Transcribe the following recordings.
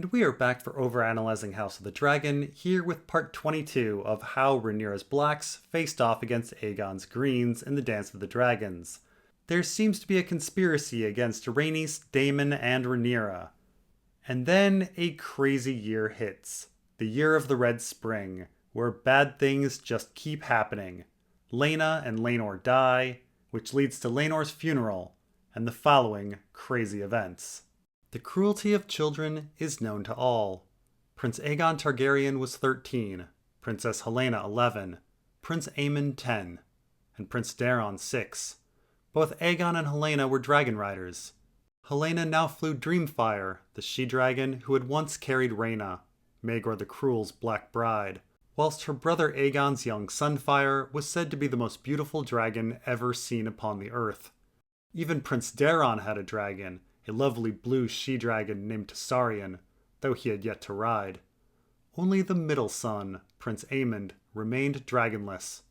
And we are back for Overanalyzing House of the Dragon, here with part 22 of how Rhaenyra's Blacks faced off against Aegon's Greens in the Dance of the Dragons. There seems to be a conspiracy against Rhaenys, Daemon, and Rhaenyra. And then a crazy year hits. The year of the Red Spring, where bad things just keep happening. Laena and Laenor die, which leads to Laenor's funeral, and the following crazy events. The cruelty of children is known to all. Prince Aegon Targaryen was 13, Princess Helaena 11, Prince Aemond 10, and Prince Daeron 6. Both Aegon and Helaena were dragon riders. Helaena now flew Dreamfire, the she-dragon who had once carried Rhaena, Maegor the Cruel's black bride, whilst her brother Aegon's young Sunfire was said to be the most beautiful dragon ever seen upon the earth. Even Prince Daeron had a dragon, a lovely blue she-dragon named Tessarion, though he had yet to ride. Only the middle son, Prince Aemond, remained dragonless,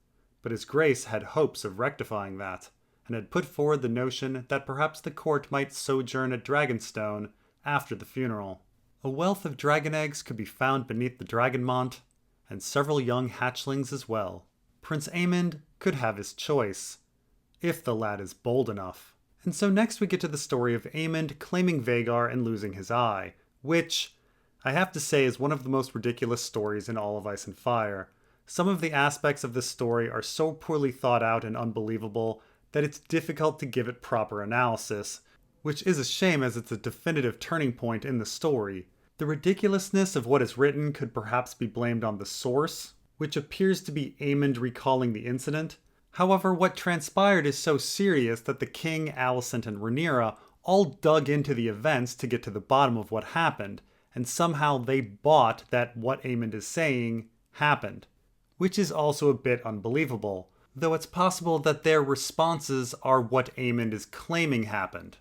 but his grace had hopes of rectifying that, and had put forward the notion that perhaps the court might sojourn at Dragonstone after the funeral. A wealth of dragon eggs could be found beneath the Dragonmont, and several young hatchlings as well. Prince Aemond could have his choice, if the lad is bold enough. And so next we get to the story of Aemond claiming Vhagar and losing his eye, which, I have to say, is one of the most ridiculous stories in all of Ice and Fire. Some of the aspects of this story are so poorly thought out and unbelievable that it's difficult to give it proper analysis, which is a shame as it's a definitive turning point in the story. The ridiculousness of what is written could perhaps be blamed on the source, which appears to be Aemond recalling the incident. However, what transpired is so serious that the king, Alicent, and Rhaenyra all dug into the events to get to the bottom of what happened, and somehow they bought that what Aemond is saying happened. Which is also a bit unbelievable, though it's possible that their responses are what Aemond is claiming happened.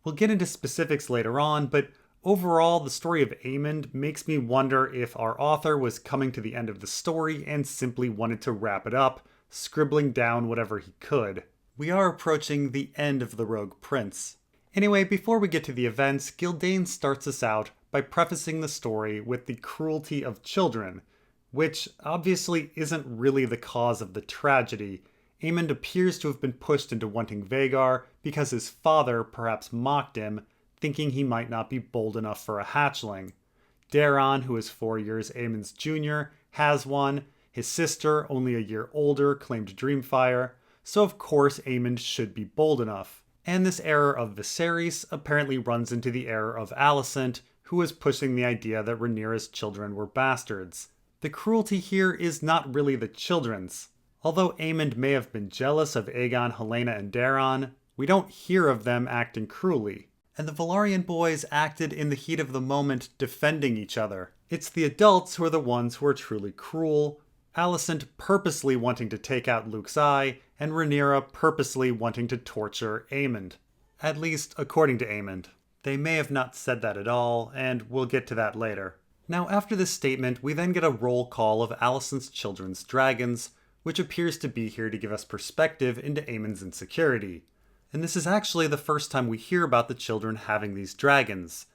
We'll get into specifics later on, but overall, the story of Aemond makes me wonder if our author was coming to the end of the story and simply wanted to wrap it up, scribbling down whatever he could. We are approaching the end of the Rogue Prince. Anyway, before we get to the events, Gyldayn starts us out by prefacing the story with the cruelty of children, which obviously isn't really the cause of the tragedy. Aemond appears to have been pushed into wanting Vhagar because his father perhaps mocked him, thinking he might not be bold enough for a hatchling. Daeron, who is 4 years Aemond's junior, has one. His sister, only a year older, claimed Dreamfire, so of course Aemond should be bold enough. And this error of Viserys apparently runs into the error of Alicent, who is pushing the idea that Rhaenyra's children were bastards. The cruelty here is not really the children's. Although Aemond may have been jealous of Aegon, Helaena, and Daeron, we don't hear of them acting cruelly. And the Velaryon boys acted in the heat of the moment defending each other. It's the adults who are the ones who are truly cruel, Alicent purposely wanting to take out Luke's eye, and Rhaenyra purposely wanting to torture Aemond. At least, according to Aemond. They may have not said that at all, and we'll get to that later. Now, after this statement, we then get a roll call of Alicent's children's dragons, which appears to be here to give us perspective into Aemond's insecurity. And this is actually the first time we hear about the children having these dragons.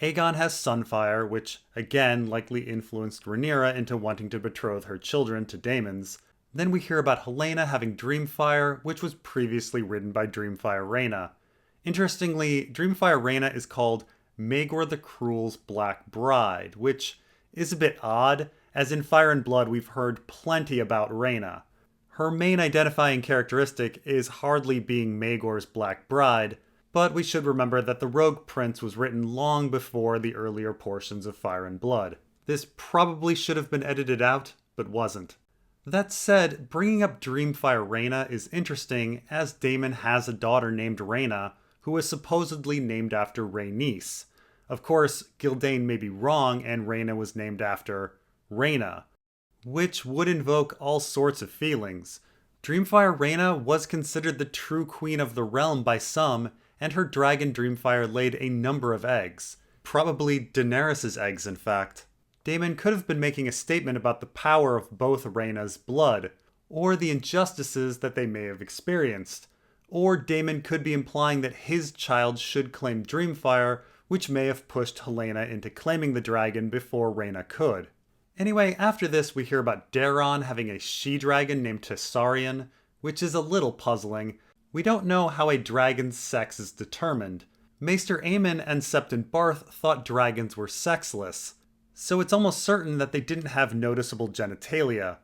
Aegon has Sunfire, which again likely influenced Rhaenyra into wanting to betroth her children to Daemon's. Then we hear about Helaena having Dreamfire, which was previously ridden by Dreamfire Rhaena. Interestingly, Dreamfire Rhaena is called Maegor the Cruel's black bride, which is a bit odd, as in Fire and Blood we've heard plenty about Rhaena. Her main identifying characteristic is hardly being Maegor's black bride, but we should remember that the Rogue Prince was written long before the earlier portions of Fire and Blood. This probably should have been edited out, but wasn't. That said, bringing up Dreamfire Rhaena is interesting, as Daemon has a daughter named Rhaena, who is supposedly named after Rhaenys. Of course, Gyldayn may be wrong and Rhaena was named after Rhaena, which would invoke all sorts of feelings. Dreamfire Rhaena was considered the true queen of the realm by some, and her dragon Dreamfire laid a number of eggs. Probably Daenerys' eggs, in fact. Daemon could have been making a statement about the power of both Rhaena's blood, or the injustices that they may have experienced. Or Daemon could be implying that his child should claim Dreamfire, which may have pushed Helaena into claiming the dragon before Rhaena could. Anyway, after this we hear about Daeron having a she-dragon named Targaryen, which is a little puzzling. We don't know how a dragon's sex is determined. Maester Aemon and Septon Barth thought dragons were sexless, so it's almost certain that they didn't have noticeable genitalia.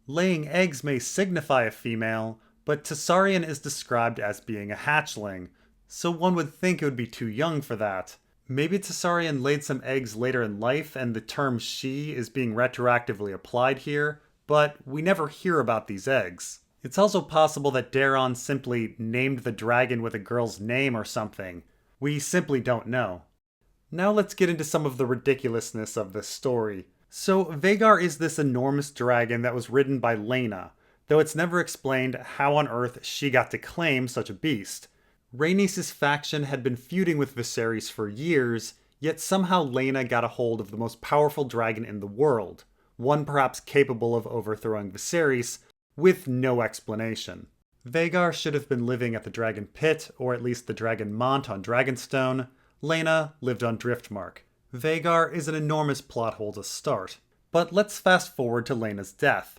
Laying eggs may signify a female, but Targaryen is described as being a hatchling, so one would think it would be too young for that. Maybe Targaryen laid some eggs later in life and the term she is being retroactively applied here, but we never hear about these eggs. It's also possible that Daeron simply named the dragon with a girl's name or something. We simply don't know. Now let's get into some of the ridiculousness of this story. So Vhagar is this enormous dragon that was ridden by Laena, though it's never explained how on earth she got to claim such a beast. Rhaenys' faction had been feuding with Viserys for years, yet somehow Laena got a hold of the most powerful dragon in the world, one perhaps capable of overthrowing Viserys, with no explanation. Vhagar should have been living at the Dragon Pit, or at least the Dragon Mont on Dragonstone. Laena lived on Driftmark. Vhagar is an enormous plot hole to start. But let's fast forward to Laena's death.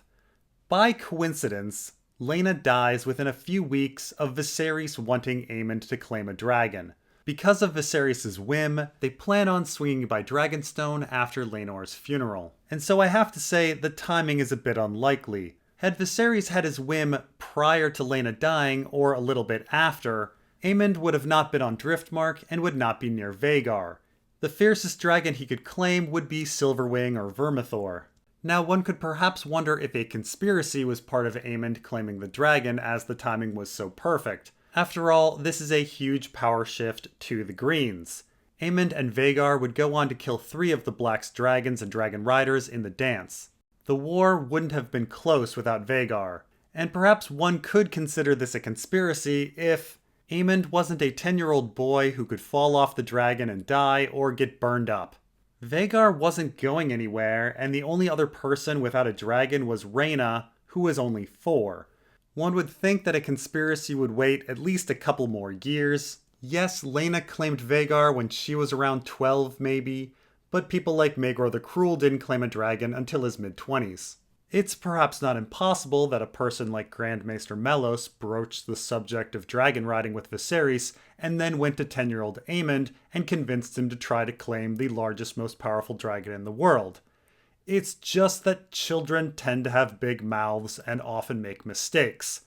By coincidence, Laena dies within a few weeks of Viserys wanting Aemond to claim a dragon. Because of Viserys' whim, they plan on swinging by Dragonstone after Laenor's funeral. And so I have to say, the timing is a bit unlikely. Had Viserys had his whim prior to Laena dying, or a little bit after, Aemond would have not been on Driftmark and would not be near Vhagar. The fiercest dragon he could claim would be Silverwing or Vermithor. Now one could perhaps wonder if a conspiracy was part of Aemond claiming the dragon, as the timing was so perfect. After all, this is a huge power shift to the Greens. Aemond and Vhagar would go on to kill 3 of the Black's dragons and dragon riders in the dance. The war wouldn't have been close without Vhagar, and perhaps one could consider this a conspiracy if Aemond wasn't a 10-year-old boy who could fall off the dragon and die or get burned up. Vhagar wasn't going anywhere, and the only other person without a dragon was Rhaena, who was only 4. One would think that a conspiracy would wait at least a couple more years. Yes, Laena claimed Vhagar when she was around 12 maybe, but people like Maegor the Cruel didn't claim a dragon until his mid-20s. It's perhaps not impossible that a person like Grand Maester Mellos broached the subject of dragon riding with Viserys and then went to 10-year-old Aemond and convinced him to try to claim the largest, most powerful dragon in the world. It's just that children tend to have big mouths and often make mistakes.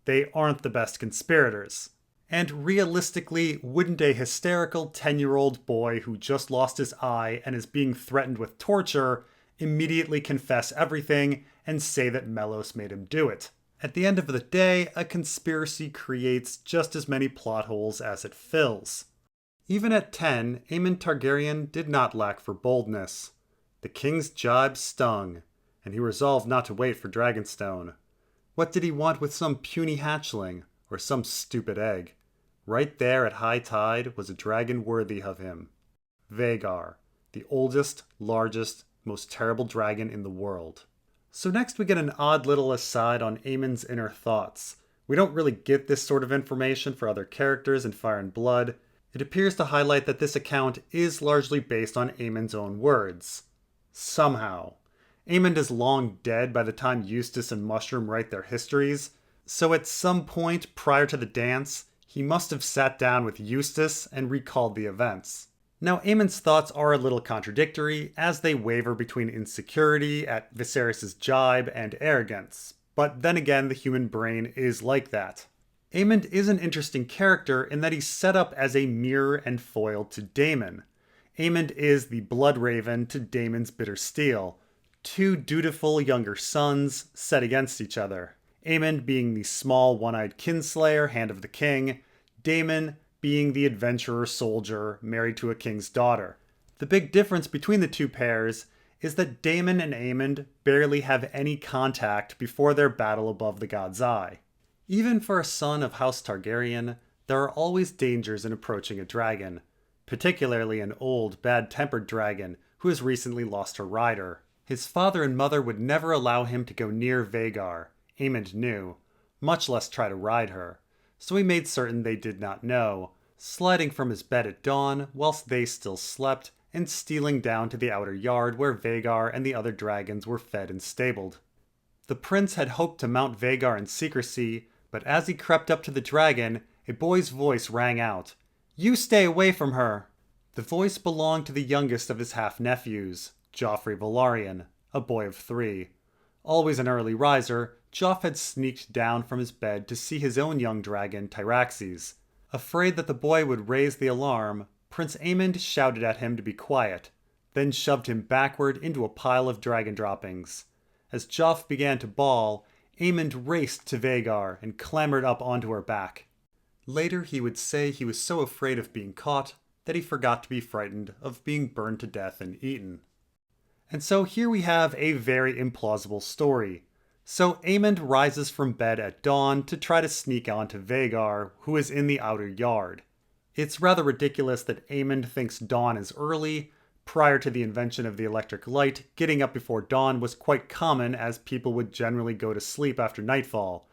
They aren't the best conspirators. And realistically, wouldn't a hysterical 10-year-old boy who just lost his eye and is being threatened with torture immediately confess everything and say that Mellos made him do it? At the end of the day, a conspiracy creates just as many plot holes as it fills. Even at 10, Aemond Targaryen did not lack for boldness. The king's jibe stung, and he resolved not to wait for Dragonstone. What did he want with some puny hatchling, or some stupid egg? Right there at high tide was a dragon worthy of him. Vhagar, the oldest, largest, most terrible dragon in the world. So next we get an odd little aside on Aemond's inner thoughts. We don't really get this sort of information for other characters in Fire and Blood. It appears to highlight that this account is largely based on Aemond's own words. Somehow. Aemond is long dead by the time Eustace and Mushroom write their histories, so at some point prior to the dance, he must have sat down with Eustace and recalled the events. Now, Aemond's thoughts are a little contradictory, as they waver between insecurity at Viserys' jibe and arrogance. But then again, the human brain is like that. Aemond is an interesting character in that he's set up as a mirror and foil to Daemon. Aemond is the blood raven to Daemon's bitter steel. 2 dutiful younger sons set against each other. Aemond being the small one-eyed kinslayer, hand of the king. Daemon being the adventurer soldier married to a king's daughter. The big difference between the 2 pairs is that Daemon and Aemond barely have any contact before their battle above the god's eye. Even for a son of House Targaryen, there are always dangers in approaching a dragon, particularly an old, bad-tempered dragon who has recently lost her rider. His father and mother would never allow him to go near Vhagar, Aemond knew, much less try to ride her, so he made certain they did not know. sliding from his bed at dawn whilst they still slept, and stealing down to the outer yard where Vhagar and the other dragons were fed and stabled. The prince had hoped to mount Vhagar in secrecy, but as he crept up to the dragon, a boy's voice rang out. "You stay away from her!" The voice belonged to the youngest of his half-nephews, Joffrey Velaryon, a boy of 3. Always an early riser, Joff had sneaked down from his bed to see his own young dragon, Tyraxes. Afraid that the boy would raise the alarm, Prince Aemond shouted at him to be quiet, then shoved him backward into a pile of dragon droppings. As Joff began to bawl, Aemond raced to Vhagar and clambered up onto her back. Later he would say he was so afraid of being caught that he forgot to be frightened of being burned to death and eaten. And so here we have a very implausible story. So Aemond rises from bed at dawn to try to sneak onto Vhagar, who is in the outer yard. It's rather ridiculous that Aemond thinks dawn is early. Prior to the invention of the electric light, getting up before dawn was quite common, as people would generally go to sleep after nightfall.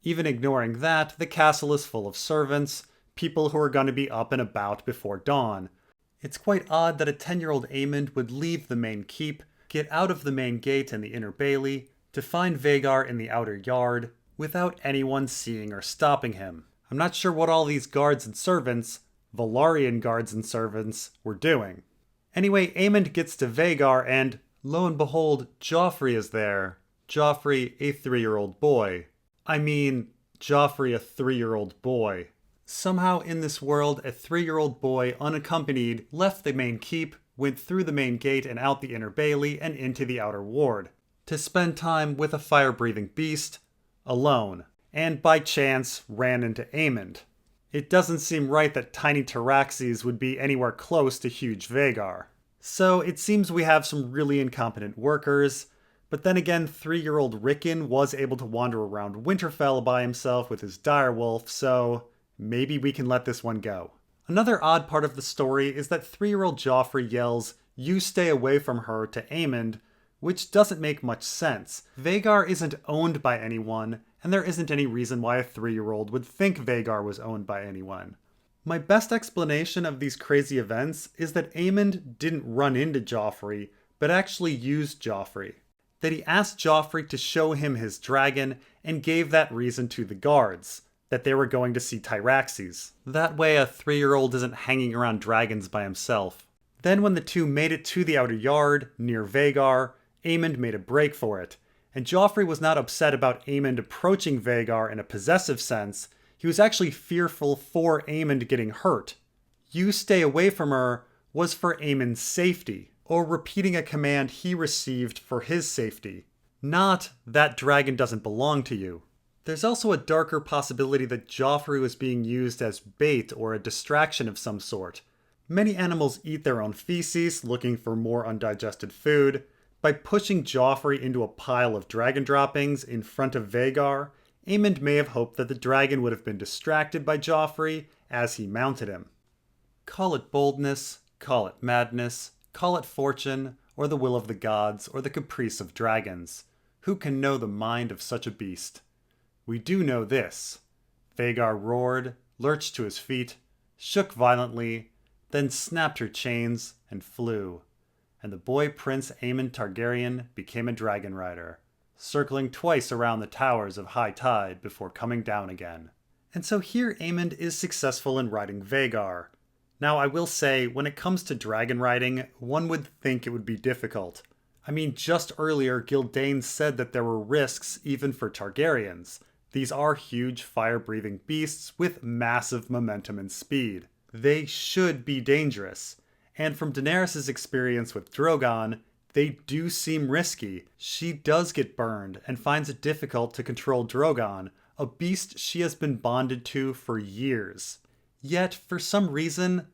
Even ignoring that, the castle is full of servants, people who are going to be up and about before dawn. It's quite odd that a 10-year-old Aemond would leave the main keep, get out of the main gate and the inner bailey, to find Vhagar in the outer yard, without anyone seeing or stopping him. I'm not sure what all these guards and servants, Velaryon guards and servants, were doing. Anyway, Aemond gets to Vhagar and, lo and behold, Joffrey is there. Joffrey, a 3-year-old boy. I mean, Joffrey, a 3-year-old boy. Somehow in this world, a 3-year-old boy, unaccompanied, left the main keep, went through the main gate and out the inner bailey and into the outer ward, to spend time with a fire-breathing beast, alone, and by chance ran into Aemond. It doesn't seem right that tiny Tyraxes would be anywhere close to huge Vhagar. So it seems we have some really incompetent workers, but then again 3-year-old Rickon was able to wander around Winterfell by himself with his direwolf, so maybe we can let this one go. Another odd part of the story is that 3-year-old Joffrey yells, "You stay away from her," to Aemond, which doesn't make much sense. Vhagar isn't owned by anyone, and there isn't any reason why a 3-year-old would think Vhagar was owned by anyone. My best explanation of these crazy events is that Aemond didn't run into Joffrey, but actually used Joffrey. That he asked Joffrey to show him his dragon, and gave that reason to the guards, that they were going to see Tyraxes. That way a 3-year-old isn't hanging around dragons by himself. Then when the two made it to the outer yard, near Vhagar, Aemond made a break for it, and Joffrey was not upset about Aemond approaching Vhagar in a possessive sense. He was actually fearful for Aemond getting hurt. "You stay away from her" was for Aemond's safety, or repeating a command he received for his safety, not "that dragon doesn't belong to you." There's also a darker possibility that Joffrey was being used as bait or a distraction of some sort. Many animals eat their own feces looking for more undigested food. By pushing Joffrey into a pile of dragon droppings in front of Vhagar, Aemond may have hoped that the dragon would have been distracted by Joffrey as he mounted him. Call it boldness, call it madness, call it fortune, or the will of the gods, or the caprice of dragons. Who can know the mind of such a beast? We do know this. Vhagar roared, lurched to his feet, shook violently, then snapped her chains and flew. And the boy Prince Aemond Targaryen became a dragon rider, circling twice around the towers of high tide before coming down again. And so here Aemond is successful in riding Vhagar. Now I will say, when it comes to dragon riding, one would think it would be difficult. I mean, just earlier Gildain said that there were risks even for Targaryens. These are huge fire-breathing beasts with massive momentum and speed. They should be dangerous. And from Daenerys' experience with Drogon, they do seem risky. She does get burned and finds it difficult to control Drogon, a beast she has been bonded to for years. Yet, for some reason,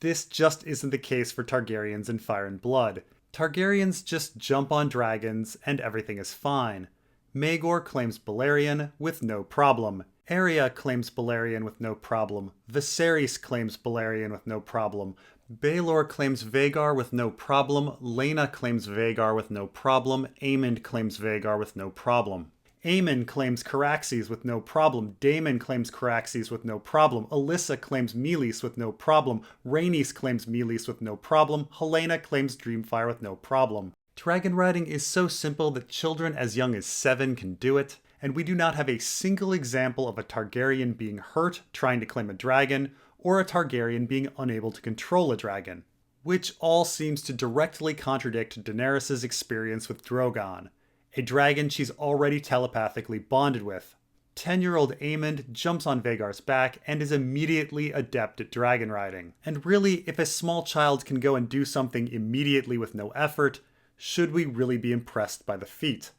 this just isn't the case for Targaryens in Fire and Blood. Targaryens just jump on dragons and everything is fine. Maegor claims Balerion with no problem. Arya claims Balerion with no problem. Viserys claims Balerion with no problem. Baelor claims Vhagar with no problem. Laena claims Vhagar with no problem. Aemond claims Vhagar with no problem. Aemond claims Caraxes with no problem. Daemon claims Caraxes with no problem. Alyssa claims Meleys with no problem. Rhaenys claims Meleys with no problem. Helena claims Dreamfire with no problem. Dragon riding is so simple that children as young as 7 can do it, and we do not have a single example of a Targaryen being hurt trying to claim a dragon, or a Targaryen being unable to control a dragon, which all seems to directly contradict Daenerys' experience with Drogon, a dragon she's already telepathically bonded with. 10-year-old Aemond jumps on Vhagar's back and is immediately adept at dragon riding. And really, if a small child can go and do something immediately with no effort, should we really be impressed by the feat?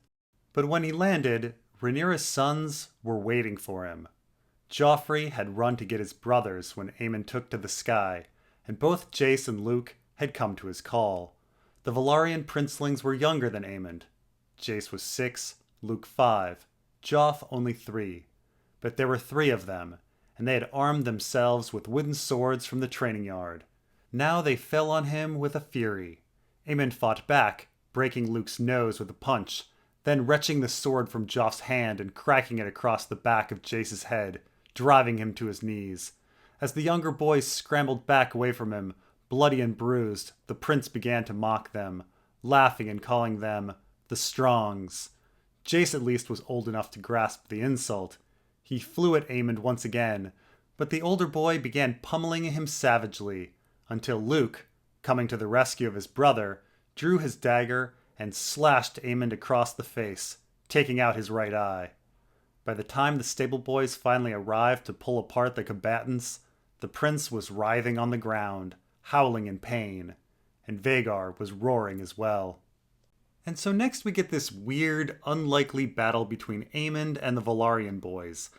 But when he landed, Rhaenyra's sons were waiting for him. Joffrey had run to get his brothers when Aemond took to the sky, and both Jace and Luke had come to his call. The Velaryon princelings were younger than Aemond. Jace was 6, Luke 5, Joff only 3. But there were 3 of them, and they had armed themselves with wooden swords from the training yard. Now they fell on him with a fury. Aemond fought back, breaking Luke's nose with a punch, then wrenching the sword from Joff's hand and cracking it across the back of Jace's head, driving him to his knees. As the younger boys scrambled back away from him, bloody and bruised, the prince began to mock them, laughing and calling them the Strongs. Jace at least was old enough to grasp the insult. He flew at Aemond once again, but the older boy began pummeling him savagely, until Luke, coming to the rescue of his brother, drew his dagger and slashed Aemond across the face, taking out his right eye. By the time the stable boys finally arrived to pull apart the combatants, the prince was writhing on the ground, howling in pain, and Vhagar was roaring as well. And so next we get this weird, unlikely battle between Aemond and the Velaryon boys.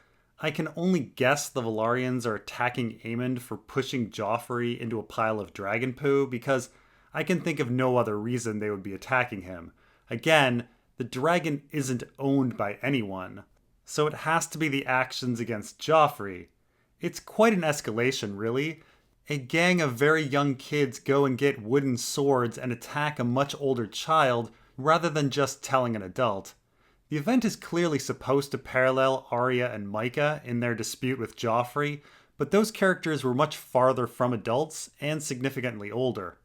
I can only guess the Velaryons are attacking Aemond for pushing Joffrey into a pile of dragon poo, because I can think of no other reason they would be attacking him. Again, the dragon isn't owned by anyone, so it has to be the actions against Joffrey. It's quite an escalation, really. A gang of very young kids go and get wooden swords and attack a much older child rather than just telling an adult. The event is clearly supposed to parallel Arya and Micah in their dispute with Joffrey, but those characters were much farther from adults and significantly older.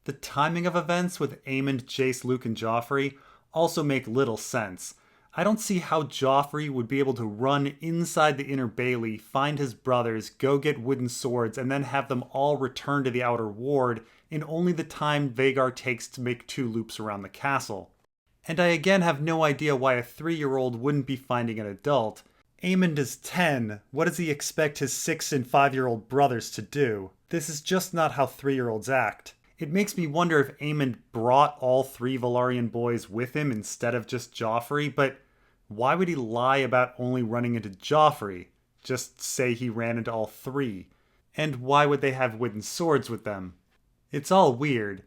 The timing of events with Aemond, Jace, Luke, and Joffrey also make little sense. I don't see how Joffrey would be able to run inside the Inner Bailey, find his brothers, go get wooden swords, and then have them all return to the Outer Ward in only the time Vhagar takes to make 2 loops around the castle. And I again have no idea why a 3-year-old wouldn't be finding an adult. Aemond is 10. What does he expect his 6 and 5-year-old brothers to do? This is just not how 3-year-olds act. It makes me wonder if Aemond brought all 3 Velaryon boys with him instead of just Joffrey, but why would he lie about only running into Joffrey? Just say he ran into all 3. And why would they have wooden swords with them? It's all weird.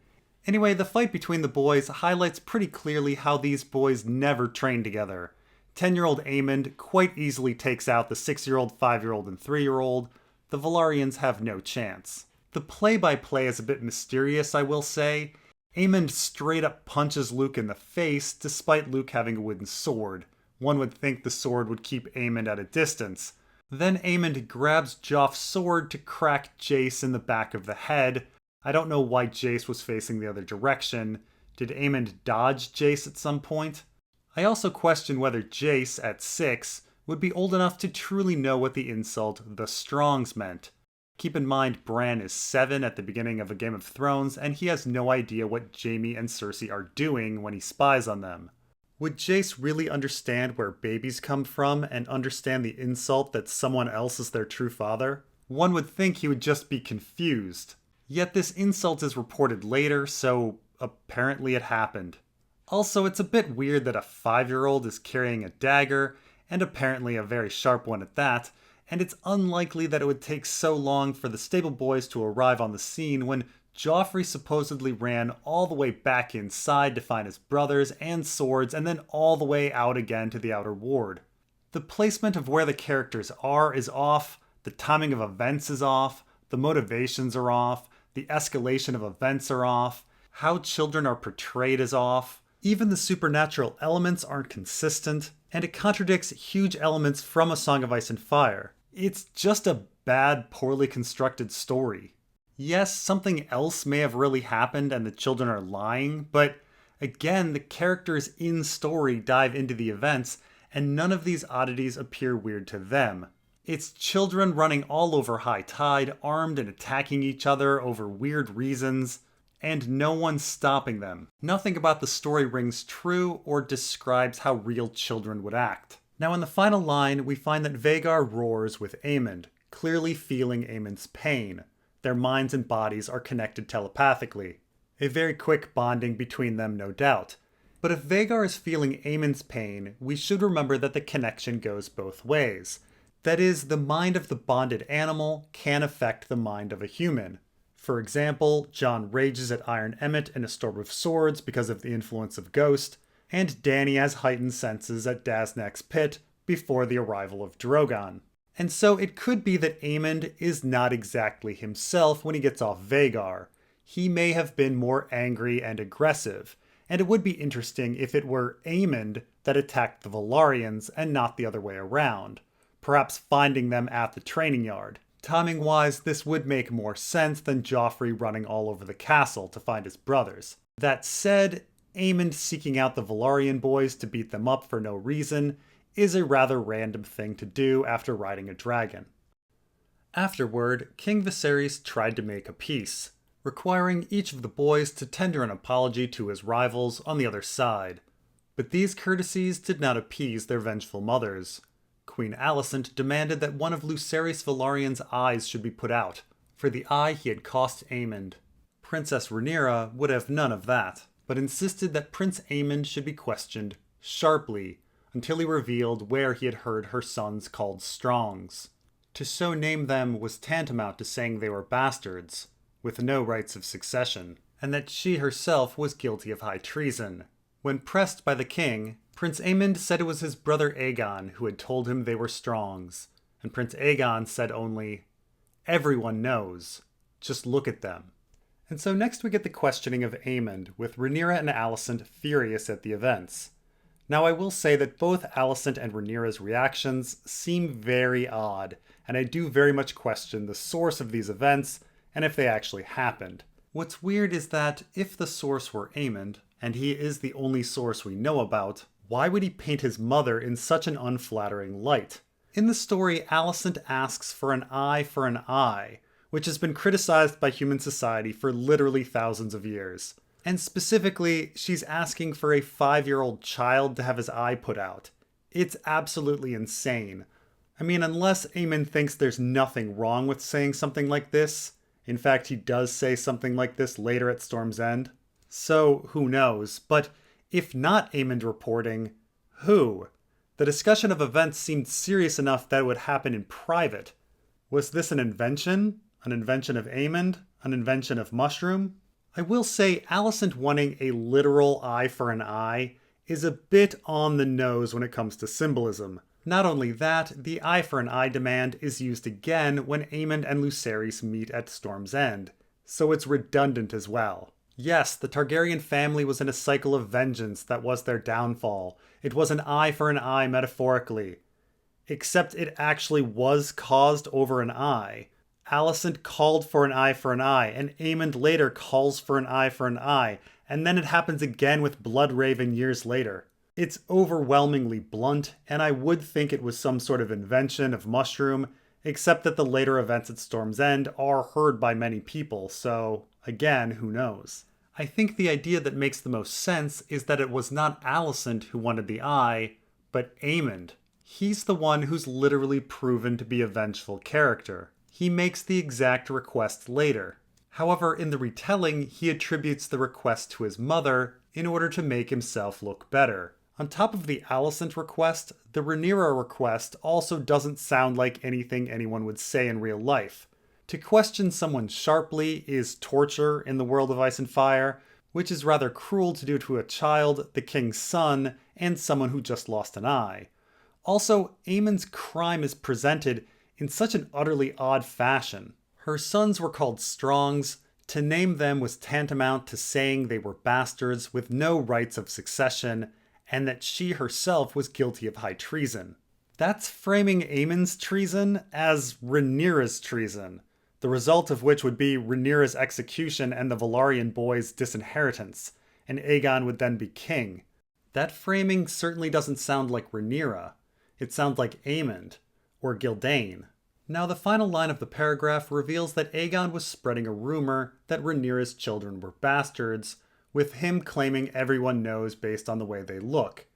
Anyway, the fight between the boys highlights pretty clearly how these boys never train together. 10-year-old Aemond quite easily takes out the 6-year-old, 5-year-old, and 3-year-old. The Velaryons have no chance. The play-by-play is a bit mysterious, I will say. Aemond straight up punches Luke in the face, despite Luke having a wooden sword. One would think the sword would keep Aemond at a distance. Then Aemond grabs Joff's sword to crack Jace in the back of the head. I don't know why Jace was facing the other direction. Did Aemond dodge Jace at some point? I also question whether Jace, at 6, would be old enough to truly know what the insult "the Strongs" meant. Keep in mind, Bran is 7 at the beginning of A Game of Thrones, and he has no idea what Jaime and Cersei are doing when he spies on them. Would Jace really understand where babies come from and understand the insult that someone else is their true father? One would think he would just be confused. Yet this insult is reported later, so apparently it happened. Also, it's a bit weird that a 5-year-old is carrying a dagger, and apparently a very sharp one at that, and it's unlikely that it would take so long for the stable boys to arrive on the scene when Joffrey supposedly ran all the way back inside to find his brothers and swords, and then all the way out again to the Outer Ward. The placement of where the characters are is off, the timing of events is off, the motivations are off, the escalation of events are off, how children are portrayed is off. Even the supernatural elements aren't consistent, and it contradicts huge elements from A Song of Ice and Fire. It's just a bad, poorly constructed story. Yes, something else may have really happened and the children are lying, but again, the characters in story dive into the events, and none of these oddities appear weird to them. It's children running all over high tide, armed and attacking each other over weird reasons, and no one stopping them. Nothing about the story rings true or describes how real children would act. Now in the final line, we find that Vhagar roars with Aemond, clearly feeling Aemond's pain. Their minds and bodies are connected telepathically. A very quick bonding between them, no doubt. But if Vhagar is feeling Aemond's pain, we should remember that the connection goes both ways. That is, the mind of the bonded animal can affect the mind of a human. For example, Jon rages at Iron Emmett in A Storm of Swords because of the influence of Ghost, and Dany has heightened senses at Daznak's pit before the arrival of Drogon. And so it could be that Aemond is not exactly himself when he gets off Vhagar. He may have been more angry and aggressive, and it would be interesting if it were Aemond that attacked the Velaryons and not the other way around, perhaps finding them at the training yard. Timing-wise, this would make more sense than Joffrey running all over the castle to find his brothers. That said, Aemond seeking out the Velaryon boys to beat them up for no reason is a rather random thing to do after riding a dragon. Afterward, King Viserys tried to make a peace, requiring each of the boys to tender an apology to his rivals on the other side. But these courtesies did not appease their vengeful mothers. Queen Alicent demanded that one of Lucerys Velaryon's eyes should be put out, for the eye he had cost Aemond. Princess Rhaenyra would have none of that, but insisted that Prince Aemond should be questioned sharply until he revealed where he had heard her sons called Strongs. To so name them was tantamount to saying they were bastards, with no rights of succession, and that she herself was guilty of high treason. When pressed by the king, Prince Aemond said it was his brother Aegon who had told him they were Strongs, and Prince Aegon said only, "Everyone knows. Just look at them." And so next we get the questioning of Aemond, with Rhaenyra and Alicent furious at the events. Now I will say that both Alicent and Rhaenyra's reactions seem very odd, and I do very much question the source of these events and if they actually happened. What's weird is that if the source were Aemond, and he is the only source we know about, why would he paint his mother in such an unflattering light? In the story, Alicent asks for an eye, which has been criticized by human society for literally thousands of years. And specifically, she's asking for a 5-year-old child to have his eye put out. It's absolutely insane. I mean, unless Aemond thinks there's nothing wrong with saying something like this. In fact, he does say something like this later at Storm's End. So, who knows? But if not Aemond reporting, who? The discussion of events seemed serious enough that it would happen in private. Was this an invention? An invention of Aemond? An invention of Mushroom? I will say Alicent wanting a literal eye for an eye is a bit on the nose when it comes to symbolism. Not only that, the eye for an eye demand is used again when Aemond and Lucerys meet at Storm's End, so it's redundant as well. Yes, the Targaryen family was in a cycle of vengeance that was their downfall. It was an eye for an eye metaphorically. Except it actually was caused over an eye. Alicent called for an eye, and Aemond later calls for an eye, and then it happens again with Bloodraven years later. It's overwhelmingly blunt, and I would think it was some sort of invention of Mushroom, except that the later events at Storm's End are heard by many people, so again, who knows? I think the idea that makes the most sense is that it was not Alicent who wanted the eye, but Aemond. He's the one who's literally proven to be a vengeful character. He makes the exact request later. However, in the retelling, he attributes the request to his mother in order to make himself look better. On top of the Alicent request, the Rhaenyra request also doesn't sound like anything anyone would say in real life. To question someone sharply is torture in the world of Ice and Fire, which is rather cruel to do to a child, the king's son, and someone who just lost an eye. Also, Aemond's crime is presented in such an utterly odd fashion. Her sons were called Strongs, To name them was tantamount to saying they were bastards with no rights of succession, and that she herself was guilty of high treason. That's framing Aemond's treason as Rhaenyra's treason, the result of which would be Rhaenyra's execution and the Velaryon boys' disinheritance, and Aegon would then be king. That framing certainly doesn't sound like Rhaenyra. It sounds like Aemond, or Gildain. Now the final line of the paragraph reveals that Aegon was spreading a rumor that Rhaenyra's children were bastards, with him claiming everyone knows based on the way they look.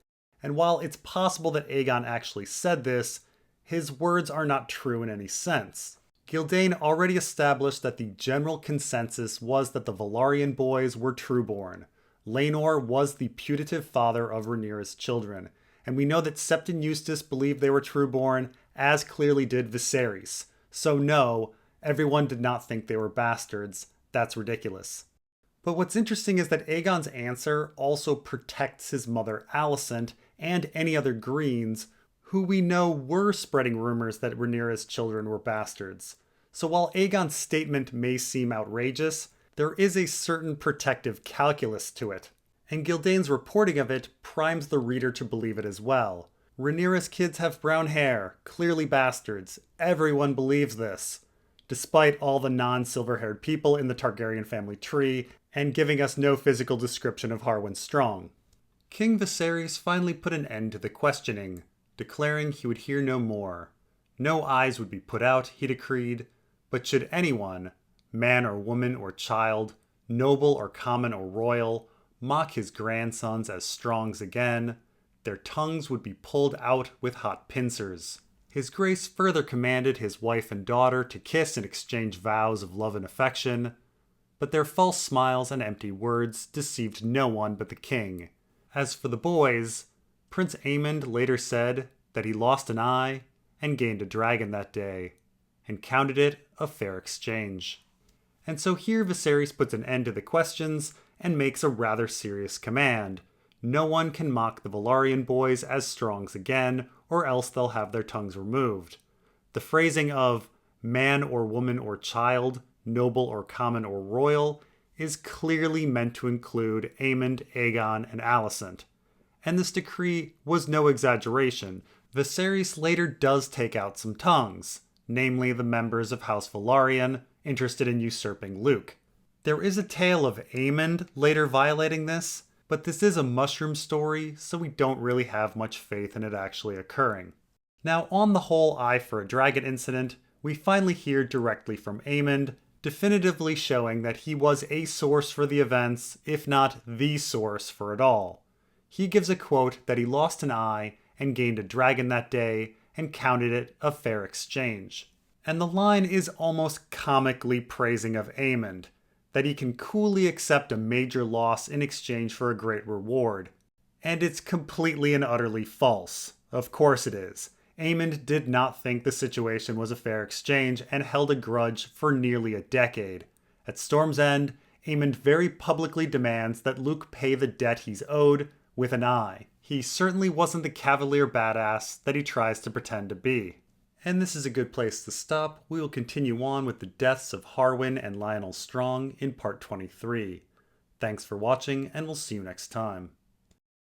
And while it's possible that Aegon actually said this, his words are not true in any sense. Gildain already established that the general consensus was that the Velaryon boys were trueborn. Laenor was the putative father of Rhaenyra's children, and we know that Septon Eustace believed they were trueborn, as clearly did Viserys. So no, everyone did not think they were bastards. That's ridiculous. But what's interesting is that Aegon's answer also protects his mother Alicent and any other Greens who we know were spreading rumors that Rhaenyra's children were bastards. So while Aegon's statement may seem outrageous, there is a certain protective calculus to it. And Gildain's reporting of it primes the reader to believe it as well. Rhaenyra's kids have brown hair, clearly bastards. Everyone believes this, despite all the non-silver-haired people in the Targaryen family tree, and giving us no physical description of Harwin Strong. King Viserys finally put an end to the questioning, declaring he would hear no more. No eyes would be put out, he decreed, but should anyone, man or woman or child, noble or common or royal, mock his grandsons as Strongs again, their tongues would be pulled out with hot pincers. His Grace further commanded his wife and daughter to kiss and exchange vows of love and affection, but their false smiles and empty words deceived no one but the king. As for the boys, Prince Aemond later said that he lost an eye and gained a dragon that day, and counted it a fair exchange. And so here Viserys puts an end to the questions and makes a rather serious command. No one can mock the Velaryon boys as Strongs again, or else they'll have their tongues removed. The phrasing of man or woman or child, noble or common or royal, is clearly meant to include Aemond, Aegon, and Alicent. And this decree was no exaggeration. Viserys later does take out some tongues, namely the members of House Velaryon, interested in usurping Luke. There is a tale of Aemond later violating this, but this is a mushroom story, so we don't really have much faith in it actually occurring. Now, on the whole eye for a dragon incident, we finally hear directly from Aemond, definitively showing that he was a source for the events, if not the source for it all. He gives a quote that he lost an eye and gained a dragon that day, and counted it a fair exchange. And the line is almost comically praising of Aemond, that he can coolly accept a major loss in exchange for a great reward. And it's completely and utterly false. Of course it is. Aemond did not think the situation was a fair exchange and held a grudge for nearly a decade. At Storm's End, Aemond very publicly demands that Luke pay the debt he's owed with an eye. He certainly wasn't the cavalier badass that he tries to pretend to be. And this is a good place to stop. We will continue on with the deaths of Harwin and Lionel Strong in part 23. Thanks for watching, and we'll see you next time.